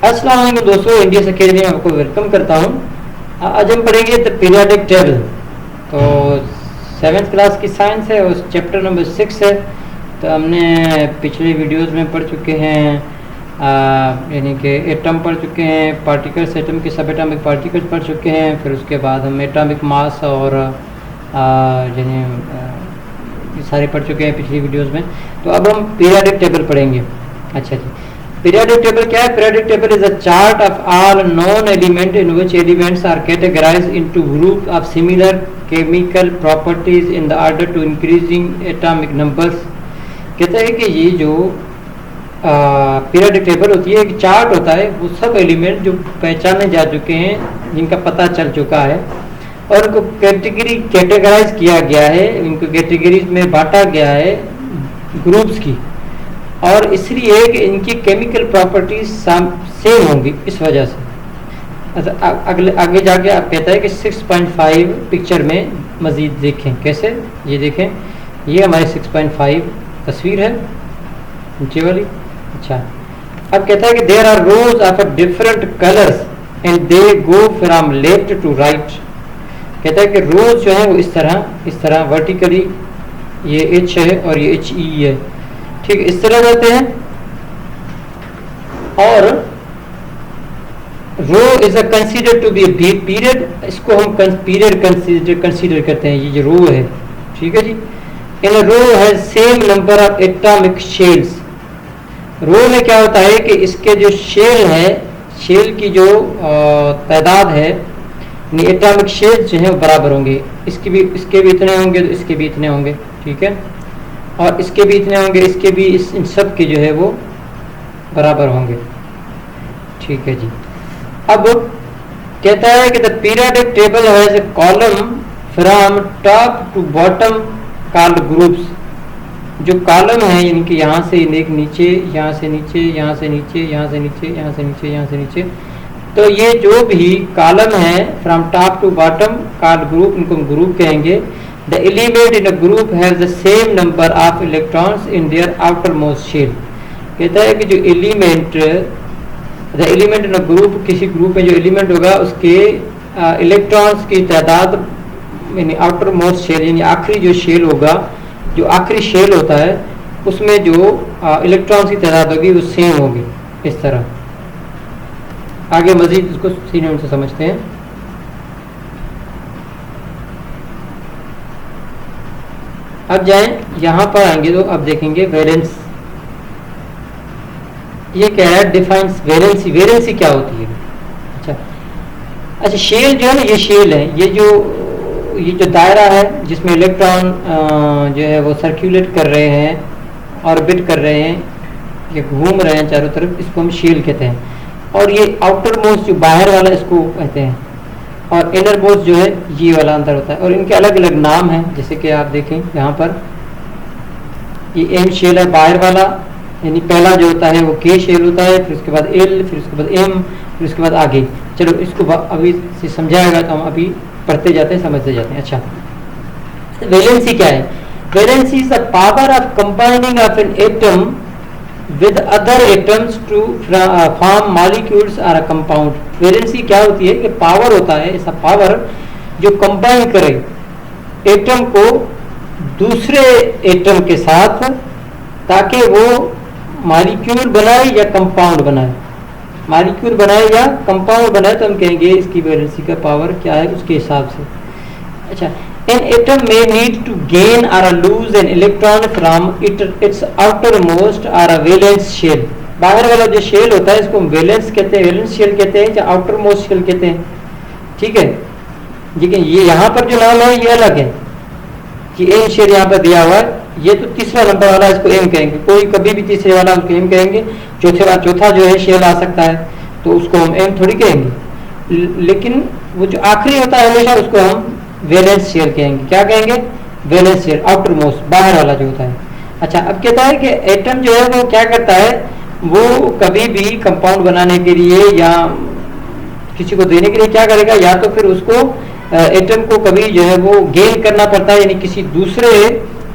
अस्सलाम वालेकुम दोस्तों, इंडियस अकेडमी में आपको वेलकम करता हूँ। आज हम पढ़ेंगे द पीरियोडिक टेबल। तो 7th क्लास की साइंस है, उस चैप्टर नंबर 6 है। तो हमने पिछले वीडियोस में पढ़ चुके हैं, यानी कि एटम पढ़ चुके हैं, पार्टिकल्स, एटम के सब एटॉमिक पार्टिकल्स पढ़ चुके हैं। फिर उसके बाद हम एटॉमिक मास और यानी सारे पढ़ चुके हैं पिछली वीडियोस में। तो अब हम पीरियोडिक टेबल पढ़ेंगे। अच्छा जी, पीरियोडिक टेबल क्या है? Periodic table is a chart of all known element in which elements are categorised into group of similar chemical properties in the order to increasing atomic numbers. कहते हैं कि ये जो periodic table होती है, एक चार्ट होता है, वो सब एलिमेंट जो पहचाने जा चुके हैं, जिनका पता चल चुका है, और उनको कैटेगराइज किया गया है, इनको कैटेगरीज में बांटा गया है ग्रुप्स की, और इसलिए कि इनकी केमिकल प्रॉपर्टीज सेम होंगी इस वजह से। अच्छा, आगे जाके आप कहता है कि 6.5 पिक्चर में मजीद देखें। कैसे? ये देखें, ये हमारी 6.5 तस्वीर है नीचे वाली। अच्छा, अब कहता है कि there are rows of different colours and they go from left to right. कहता है कि रोज जो है वो इस तरह वर्टिकली, ये एच है और ये एच ई है, ठीक है, इस तरह जाते हैं। और row is a consider to be period, इसको हम पीरियड कंसीडर करते हैं, ये जो रो है, ठीक है जी। In row has same number of atomic shells. Row में क्या होता है कि इसके जो शेल है, शेल की जो तादाद है, एटॉमिक शेल जो है वो बराबर होंगे। इसके भी इतने होंगे, तो इसके भी इतने होंगे, ठीक है, और इसके भी इतने होंगे, इसके भी, इन सब के जो है वो बराबर होंगे, ठीक है जी। अब कहता है कि the periodic table has a column from top to bottom called groups. जो कॉलम है, यानी कि यहाँ से एक नीचे, यहाँ से नीचे, यहाँ से नीचे, यहाँ से नीचे, यहाँ से नीचे, यहाँ से नीचे, तो ये जो भी कॉलम है from top to bottom called group, इनको हम ग्रुप कहेंगे। The element in a group has the same number of electrons in their outermost shell। कहता है कि जो element, the element in a group, किसी ग्रुप में जो एलिमेंट होगा उसके इलेक्ट्रॉन्स की तादाद, यानी आउटर मोस्ट शेल, यानी आखिरी जो शेल होगा, जो आखिरी शेल होता है, उसमें जो इलेक्ट्रॉन्स की तादाद होगी वो सेम होगी इस तरह। आगे मजीद इसको सीनियर से समझते हैं। अब जाएं, यहाँ पर आएंगे तो अब देखेंगे वैलेंस। ये क्या है? Defines valency. वैलेंसी क्या होती है? अच्छा, शेल जो है ना, ये शेल है, ये जो दायरा है जिसमें इलेक्ट्रॉन जो है वो सर्कुलेट कर रहे हैं, ऑर्बिट कर रहे हैं, ये घूम रहे हैं चारों तरफ, इसको हम शेल कहते हैं। और ये आउटर मोस्ट जो बाहर वाला, इसको कहते हैं, और इनर मोस्ट जो है ये वाला अंदर होता है, और इनके अलग अलग नाम हैं। जैसे कि आप देखें यहाँ पर, ये एम शेल है बाहर वाला, यानी पहला जो होता है वो के शेल होता है, फिर उसके बाद एल, फिर उसके बाद एम, फिर उसके बाद आगे। चलो इसको अभी से समझाएगा तो हम अभी पढ़ते जाते हैं, समझते जाते हैं। अच्छा, वैलेंसी क्या है? Valency is the power of combining of an atom with other atoms to form molecules or a compound। Valency क्या होती है? कि पावर होता है, ऐसा पावर जो कंबाइन करे एटम को दूसरे एटम के साथ, ताकि वो मॉलिक्यूल बनाए या कंपाउंड बनाए। मॉलिक्यूल बनाए या कंपाउंड बनाए तो हम कहेंगे इसकी वैलेंसी का पावर क्या है, उसके हिसाब से। अच्छा, an atom may need to gain or lose an electron from its outermost or a valence shell। बाहर वाला जो शेल होता है इसको हम वैलेंस कहते हैं, वैलेंस शेल कहते हैं, या आउटरमोस्ट शेल कहते हैं, ठीक है। लेकिन ये यहाँ पर जो नाम है ये अलग है, कि एम शेल यहाँ पर दिया हुआ है, ये तो तीसरा नंबर वाला, इसको एम कहेंगे। कोई कभी भी तीसरे वाला उसको एम कहेंगे, चौथा जो है शेल आ सकता है, तो उसको हम एम थोड़ी कहेंगे। लेकिन वो जो आखिरी होता है हमेशा, उसको हम वैलेंस शेल कहेंगे। क्या कहेंगे? वैलेंस शेल, आउटर मोस्ट, बाहर वाला जो होता है। अच्छा, अब कहता है कि एटम जो है वो क्या करता है, वो कभी भी कंपाउंड बनाने के लिए या किसी को देने के लिए क्या करेगा, या तो फिर उसको एटम को कभी जो है वो गेन करना पड़ता है, यानी किसी दूसरे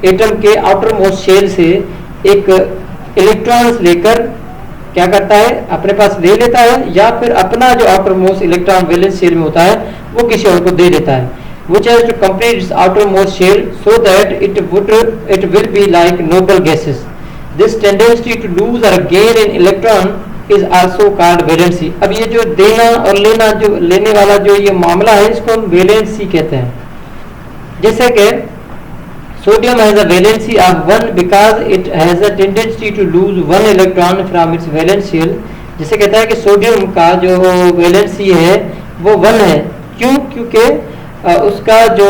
एटम के आउटर मोस्ट शेल से एक इलेक्ट्रॉन्स लेकर क्या करता है, अपने पास ले लेता है या फिर अपना जो outermost electron valence shell में होता है वो किसी और को दे देता है, which has to complete its outermost shell so that it will be like noble gases. This tendency to lose or gain an electron is also called valency. अब ये जो देना और लेना, जो लेने वाला जो ये मामला है, इसको हम वैलेंसी कहते हैं। जैसे कि sodium has a valency of 1 because it has a tendency to lose 1 electron from its valence shell. जैसे कहता है कि सोडियम का जो वैलेंसी है वो 1 है। क्यों? क्योंकि उसका जो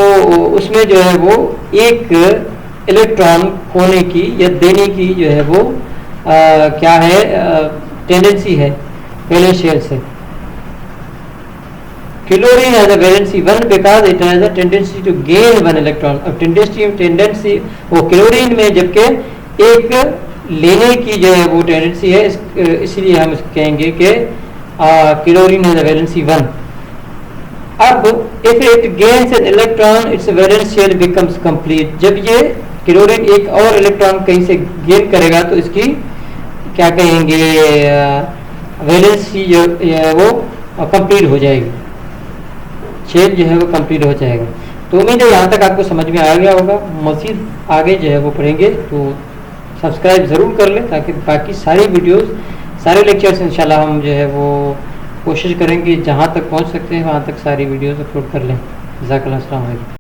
उसमें जो है वो एक इलेक्ट्रॉन खोने की या देने की जो है वो क्या है, टेंडेंसी है वैलेंस शेल से। Chlorine has a valency 1 because it has a tendency to gain 1 electron. अब टेंडेंसी वो क्लोरीन में, जबकि एक लेने की जो है वो टेंडेंसी है, इसलिए हम कहेंगे कि क्लोरीन हैज अ वैलेंसी 1। अब if it gains an electron its valence shell becomes complete. जब ये क्लोरीन एक और इलेक्ट्रॉन कहीं से गेन करेगा तो इसकी क्या कहेंगे, वैलेंसी जो है वो कंप्लीट हो जाएगी, शेल जो है वो कंप्लीट हो जाएगा। तो उम्मीद है यहाँ तक आपको समझ में आ गया होगा। मज़ीद आगे जो है वो पढ़ेंगे, तो सब्सक्राइब ज़रूर कर लें ताकि बाकी सारी वीडियोस, सारे लेक्चर्स इंशाल्लाह हम जो है वो कोशिश करेंगे जहाँ तक पहुँच सकते हैं वहाँ तक सारी वीडियोस अपलोड कर लें। जज़ाकल्लाह, अस्सलाम वालेकुम।